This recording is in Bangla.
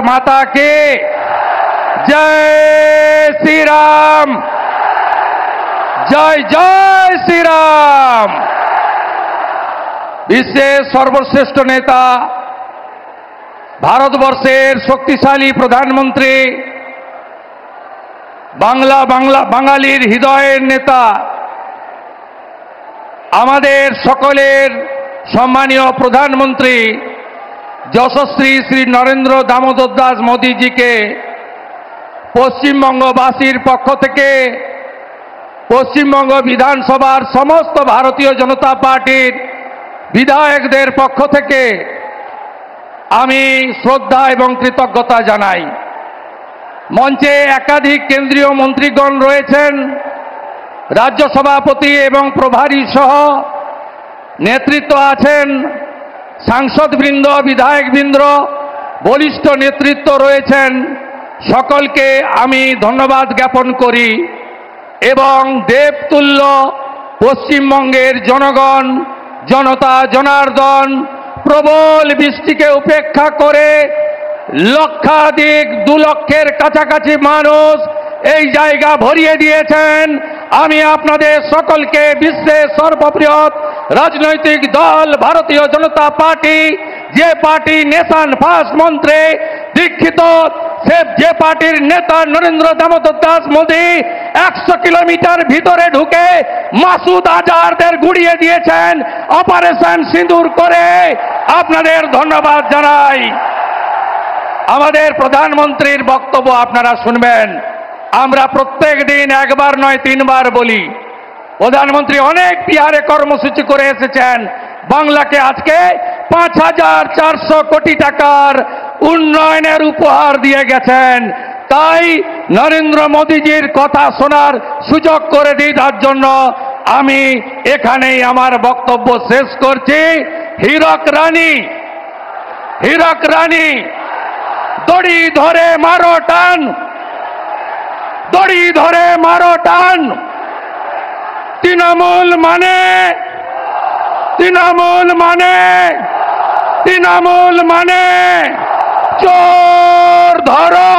माता की जय श्री राम, जय जय श्री राम। বিশ্বের সর্বশ্রেষ্ঠ নেতা, ভারতবর্ষের শক্তিশালী প্রধানমন্ত্রী, বাঙালির হৃদয়ের নেতা, আমাদের সকলের সম্মানীয় প্রধানমন্ত্রী যশস্বী শ্রী নরেন্দ্র দামোদর দাস মোদীজিকে পশ্চিমবঙ্গবাসীর পক্ষ থেকে, পশ্চিমবঙ্গ বিধানসভার সমস্ত ভারতীয় জনতা পার্টির বিধায়কদের পক্ষ থেকে আমি শ্রদ্ধা এবং কৃতজ্ঞতা জানাই। মঞ্চে একাধিক কেন্দ্রীয় মন্ত্রীগণ রয়েছেন, রাজ্য সভাপতি এবং প্রভারী সহ নেতৃত্ব আছেন, সাংসদবৃন্দ, বিধায়কবৃন্দ, বরিষ্ঠ নেতৃত্ব রয়েছেন। সকলকে আমি ধন্যবাদ জ্ঞাপন করি এবং দেবতুল্য পশ্চিমবঙ্গের জনগণ, জনতা জনার্দন প্রবল বৃষ্টিকে উপেক্ষা করে লক্ষাধিক 2 লক্ষের কাছাকাছি মানুষ এই জায়গা ভরিয়ে দিয়েছেন। আমি আপনাদের সকলকে বিশ্বের সর্ববৃহৎ রাজনৈতিক দল ভারতীয় জনতা পার্টি, যে পার্টি নেশন ফার্স্ট মন্ত্রে দীক্ষিত, যে পার্টির নেতা নরেন্দ্র দামোদর দাস মোদী 100 কিলোমিটার ভিতরে ঢুকে মাসুদ আজহারদের গুড়িয়ে দিয়েছেন অপারেশন সিঁদুর করে, আপনাদের ধন্যবাদ জানাই। আমাদের প্রধানমন্ত্রীর বক্তব্য আপনারা শুনবেন। আমরা প্রত্যেক দিন একবার নয় 3 বার বলি, প্রধানমন্ত্রী অনেক বিহারে কর্মসূচি করে এসেছেন, বাংলাকে আজকে 5400 কোটি টাকার উন্নয়নের উপহার দিয়ে গেছেন। তাই নরেন্দ্র মোদীজির কথা শোনার সুযোগ করে দিই, তার জন্য আমি এখানেই আমার বক্তব্য শেষ করছি। হীরক রানী দড়ি ধরে মারো টান, দড়ি ধরে মারো টান। তৃণমূল মানে চোর ধরো,